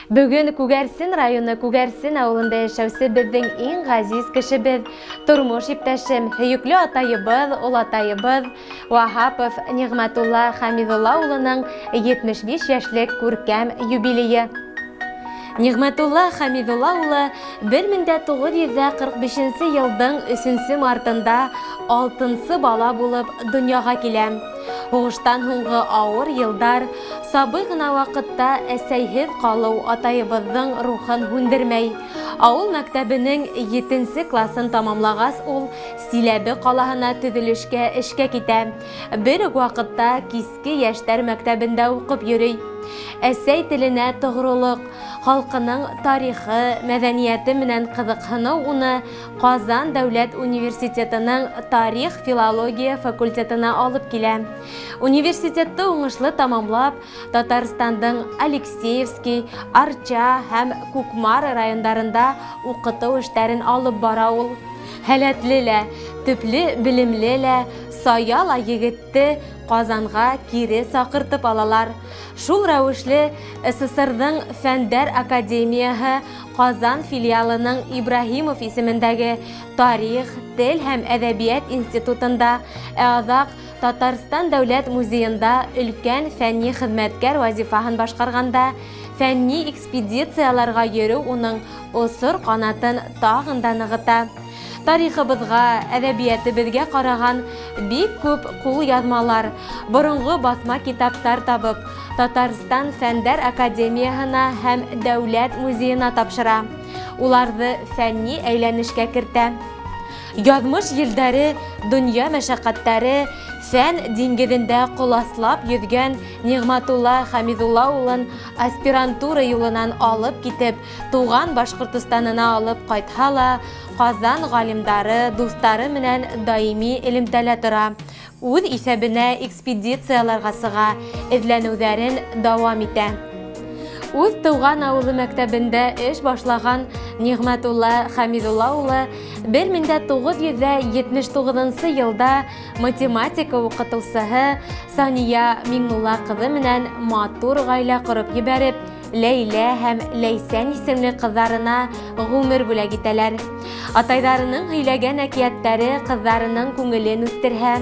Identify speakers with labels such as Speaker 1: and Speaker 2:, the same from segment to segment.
Speaker 1: Бүген Күгәрсен районы Күгәрсен авылында яшәүче безнең иң газиз кешебез, тормыш иптәшем, һөекле атайыбыз, олатайыбыз Вахапов Нигъмәтулла Хәмидулла улының 75 яшьлек күркәм юбилее. Нигъмәтулла Хәмидулла улы 1945 елның 3 мартында 6 бала булып дөньяга килә. Хугыштан һуңгы авыр елдар, сабый гына вакытта әсәйһез калу атайыбызның рухын һүндермәй. Авыл мәктәбенең 7 классын тамамлагас, ул Силәбе калаһына төзелешкә эшкә китә. Бер үк вакытта киске яшьтәр мәктәбендә укып йөри. Әсәй теленә тогрылык, халкының тарихы, мәдәнияте менән кызыксыну уны Казан дәүләт университетының тарих-филология факультетына алып килә. Университетты уңышлы тамамлап, Татарстандың Алексеевский, Арча һәм Кукмар райондарында укыту эшләрен алып бара ул. Һәләтле, төпле белемле, саяла егетте Казанга кире сакыртып алалар. Шул рәвешле СССРның Фәндәр академияһы Казан филиалының Ибраһимов исемендәге Тарих, тел һәм әдәбият институтында, азак Татарстан дәүләт музеенда өлкән фәнни хезмәткәр вазифаһын башкарганда, фәнни экспедицияларга йөрү уның осыр канатын тагын да ныгыта. Тарихыбызга, әдәбиятыбызга караган бик күп кул язмалар, борынгы басма китаптар табып, Татарстан Фәндәр академияһына һәм дәүләт музеена тапшыра. Уларны фәнни әйләнешкә кертә. Язмыш елдәре, дөнья мәшәкатьләре, фән диңгеҙендә ҡоласлап йөҙгән Нигъмәтулла Хәмидулла улын аспирантура юлынан алып китеп, туған Башҡортостанына алып ҡайтһа ла, Казан ғалимдары, дуҫтары менән даими элемтәлә тора. Үҙ иҫәбенә экспедицияларға сыға, эҙләнеүҙәрен дауам итә. Үҙ тыуған ауылы мәктәбендә эш башлаған Нигъмәтулла Хәмидулла улы 1979 елда математика уҡытыусыһы Сания Миңнулла ҡыҙы менән матур ғаилә ҡороп ебәреп, Ләйлә һәм Ләйсән исемле ҡыҙҙарына ғүмер бүләк итәләр. Атайҙарының һөйләгән әкиәттәре ҡыҙҙарының күңелен үҫтерһә,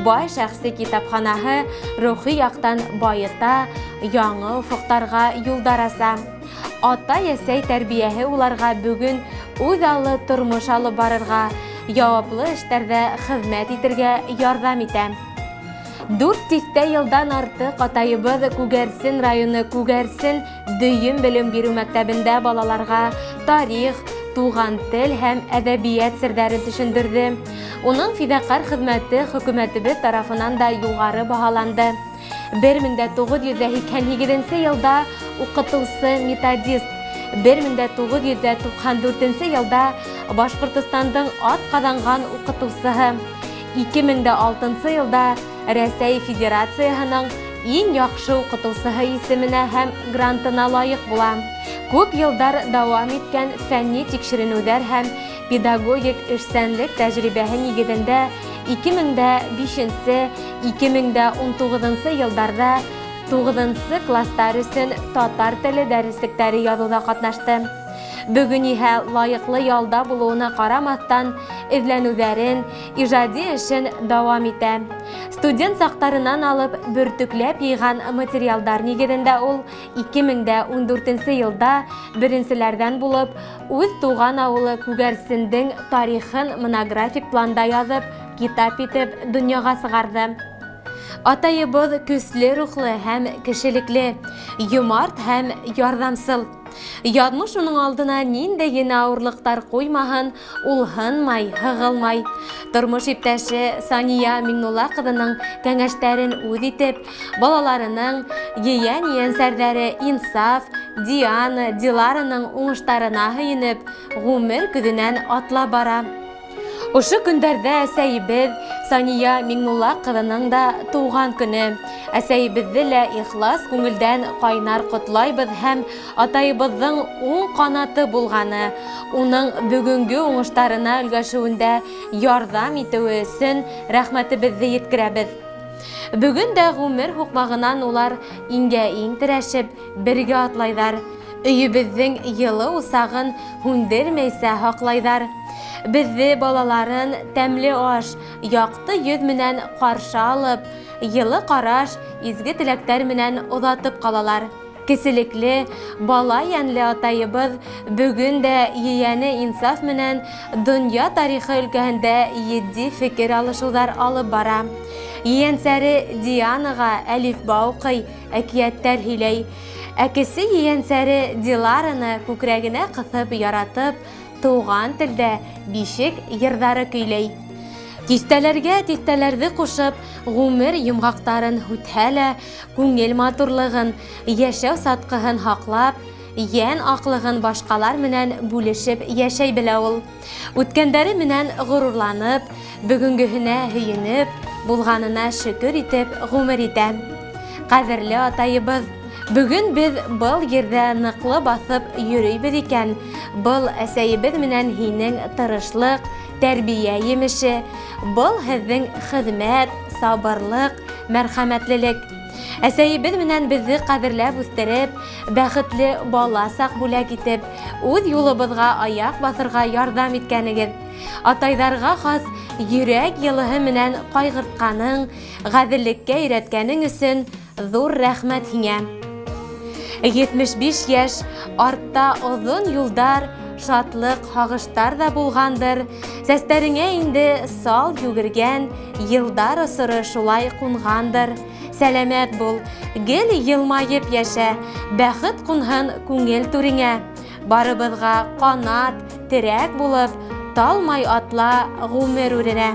Speaker 1: бай шәхси китапханаһы рухи яҡтан байыта, яңы офоҡтарға юлдар аса. Ата-әсәй тәрбиәһе уларға бөгөн үҙ аллы тормош алып барырға, яуаплы эштәрҙә хеҙмәт итергә ярҙам итә. 4 тиҫтә йылдан артыҡ атайыбыҙ Күгәрсен районы Күгәрсен дөйөм белем биреү мәктәбендә балаларға тарих, туған тел һәм әҙәбиәт серҙәрен төшөндөрҙө. Уның фиҙаҡәр хеҙмәте хөкүмәтебеҙ тарафынан да юғары баһаланды. 1988 йылда уҡытыусы методист, 1994 йылда Башҡортостандың атҡаҙанған уҡытыусыһы, 2006 йылда Рәсәй Федерацияһының иң яҡшы уҡытыусыһы исеменә һәм грантына лайыҡ була. Күп йылдар дауам иткән фәнни тикшеренеүҙәр һәм педагогик эшсәнлек тәжрибәһе нигеҙендә 2005-2019 йылдарҙа 9 кластар өсөн татар теле дәреслектәре яҙыуҙа ҡатнашты. Бөгөн иһә лайыҡлы ялда булыуына ҡарамаҫтан, эҙләнеүҙәрен, ижади эшен дауам итә. Студент саҡтарынан алып бөртөкләп йыйған материалдар нигеҙендә ул 2014 йылда беренселәрҙән булып, үҙ туған ауылы Күгәрсендең тарихын монографик планда яҙып, китап итеп донъяға сығарҙы. Атайыбыҙ көслө рухлы һәм кешелекле, йомарт һәм ярҙамсыл. Яҙмыш уның алдына ниндәй генә ауырлыҡтар ҡуймаһын, ул һынмай, һығылмай. Тормош иптәше Сания Миңнулла ҡыҙының кәңәштәрен үҙ итеп, балаларының, ейән-ейәнсәрҙәре Инсаф, Диана, Дилараның уңыштарына һөйөнөп, ғүмер көҙөнән атлап бара. Ошо көндәрҙә әсәйебеҙ Сания Миңнулла ҡыҙының да тыуған көнө. Әсәйебеҙҙе лә ихлас күңелдән ҡайнар ҡотлайбыҙ һәм атайыбыҙҙың уң ҡанаты булғаны, уның бүгөнгө уңыштарына өлгәшеүендә ярҙам итеүе өсөн рәхмәтебеҙҙе еткерәбеҙ. Бөгөн дә ғүмер һуҡмағынан улар иңгә-иң терәшеп, бергә атлайҙар. Өйебеҙҙең йылы усағын һүндермәйсә һаҡлайҙар. Беҙҙе балаларын тәмле аш, яҡты йөҙ менән ҡаршы алып, йылы ҡараш, изге теләктәр менән оҙатып ҡалалар. Кеселекле, бала йәнле атайыбыҙ бөгөн дә ейәне инсаф менән донъя тарихы өлкәһендә етди фекер алышыуҙар алып бара. Ейәнсәре Дианаға әлифба уҡый, әкиәттәр һөйләй. Әкесе ейәнсәре Дилараны күкрәгенә ҡыҫып яратып, тыуған телдә бишек йырҙары көйләй. Тиҫтәләргә тиҫтәләрҙе ҡушып, ғүмер йомғаҡтарын һүтһә лә, күңел матурлығын, йәшәү сатҡыһын һаҡлап, йән аҡлығын башҡалар менән бүлешеп йәшәй белә ул. Үткәндәре менән ғорурланып, бөгөнгөһөнә һөйөнөп, булғанына шөкөр итеп ғүмер итә. Ҡәҙерле атайыбыҙ, бөгөн беҙ был ерҙә ныҡлы баҫып йөрөйбөҙ икән. Был әсәйебеҙ менән һинең тырышлыҡ, тәрбиә емеше. Был һеҙҙең хеҙмәт, сабырлыҡ, мәрхәмәтлелек. Әсәйебеҙ менән беҙҙе ҡәҙерләп үҫтереп, бәхетле бала саҡ бүләк итеп, үҙ юлыбыҙға аяҡ баҫырға ярҙам иткәнегеҙ. Атайҙарға хас йөрәк йылыһы менән ҡайғыртҡаның, ғәҙеллеккә өйрәткәнең өсөн ҙур рәхмәт һиңә. 75 йәш, артта оҙон юлдар, шатлыҡ, һағыштар ҙа булғандыр. Сәстәреңә инде сал йүгергән, йылдар осоро шулай ҡунғандыр. Сәләмәт бул, гел йылмайып йәшә, бәхет ҡунһын күңел түреңә. Барыбыҙға ҡанат, терәк булып, талмай атла ғүмер үренә.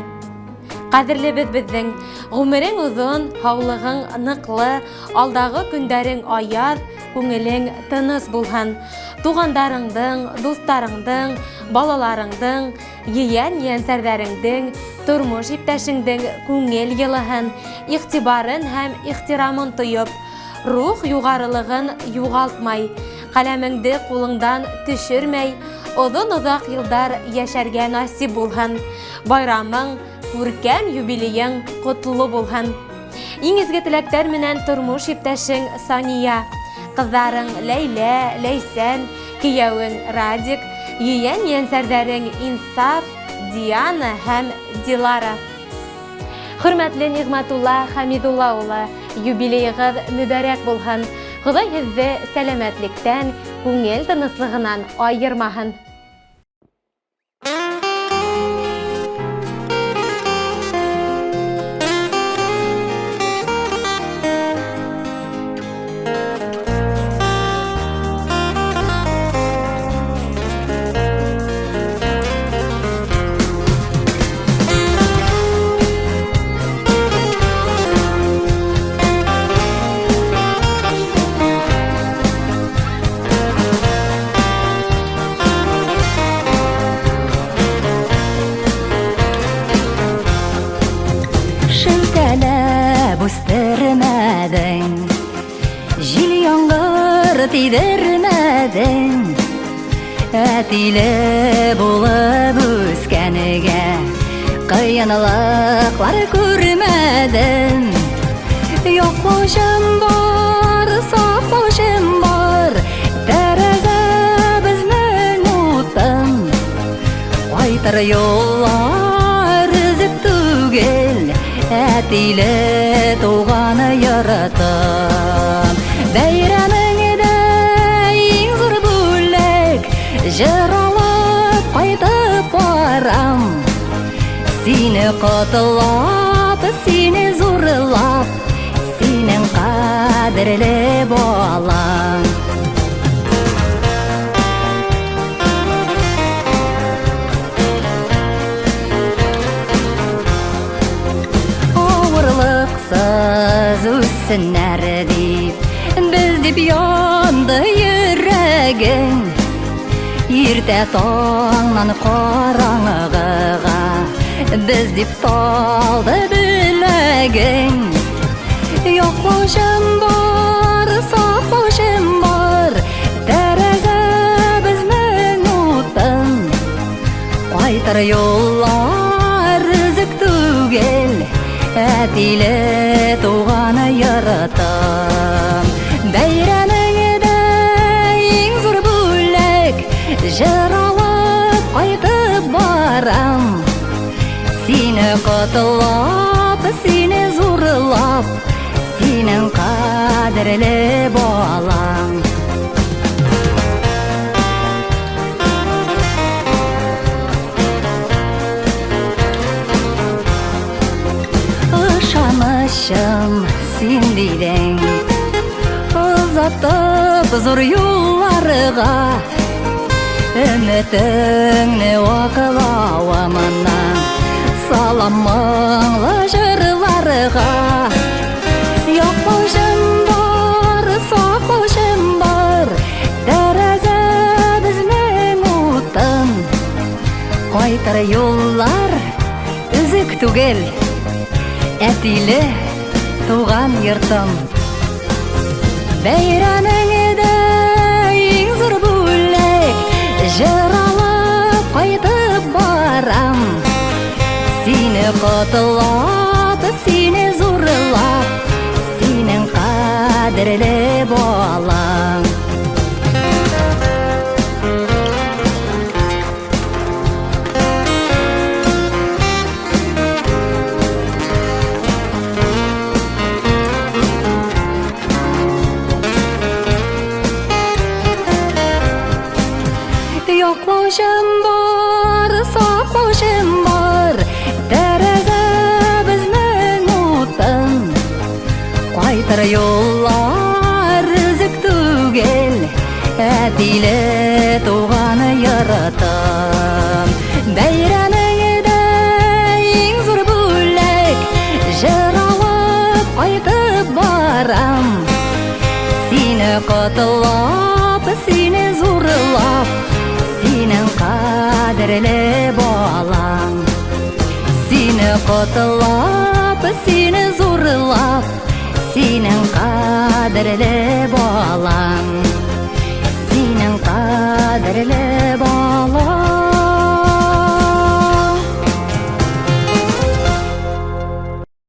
Speaker 1: Ҡәҙерлебеҙ беҙҙең, ғүмерең оҙон, һаулығың ныҡлы, алдағы көндәрең аяҙ, күңелең тыныс булһын. Туғандарыңдың, дуҫтарыңдың, балаларыңдың, ейән-ейәнсәрҙәреңдең, тормош иптәшеңдең күңел йылыһын, иғтибарын һәм ихтирамын тойоп, рух юғарылығын юғалтмай, ҡәләмеңде ҡулыңдан төшөрмәй, оҙон-оҙаҡ йылдар йәшәргә насип булһын. Байрамың, күркәм юбилейың ҡотло булһын. Иң изге теләктәр менән тормош иптәшең Сания, ҡыҙҙарың Ләйлә, Ләйсән, кейәүең Радик, ейән-ейәнсәрҙәрең Инсаф, Диана һәм Дилара. Хөрмәтле Ниғмәтулла Хәмидулла улы, юбилейығыҙ мүбәрәк булһын. Хоҙай һеҙҙе сәләмәтлектән, күңел тыныслығынан айырмаһын.
Speaker 2: Үстермәдең, җил яңғыр тиҙермәдең, әтиле булып үскәнегә ҡыйынлыҡлар күрмәдем. Яҡлашым бар, саҡлашым бар, тәрәзәбезнең утын, ҡайтыр юллар өзөк түгел, әтиле туғаны яратам. Бәйрәмеңдә иң зур бүләк, жыр алып ҡайтып барам. Сине ҡотлап, сине зурлап, синең ҡәҙерле балаң. Үссеннәр дип, без дип янды йөрәгең. Иртә таңнан ҡараңғыға, без дип талды беләгең. Яҡлашым бар, саҡлашым бар, тәрәзәбезнең утын, ҡайтыр юллар өзөк түгел, әтиле туғаны яратам. Бәйрәмеңдә иң қадірлі болам. Ышанышым сен дейдің, ұзаттып зор юлларға, үмітіңні оқылауымынан салам мұңлы жырларға. Yoqboshim bor, soqboshim bor, daraza bizning o'tin. Qaytar yo'llar uzuk tugel, әтиле туган йортым. Бәйрәмеңдә иң зур бүләк, җыр алып кайтып барам. Сине котлап, сине зурлап, синең кадерле балаң. Yoqboshim bor, soqboshim bor, daraza bizning o'tin. Qaytar yo'llar uzuk tugel, әтиле туган йортым. Бәйрәмеңдә иң зур бүләк, җыр алып кайтып барам. Сине котлап, сине зурлап, синең кадерле балаң. Сине котлап, сине зурлап, синең кадерле балаң. Синең кадерле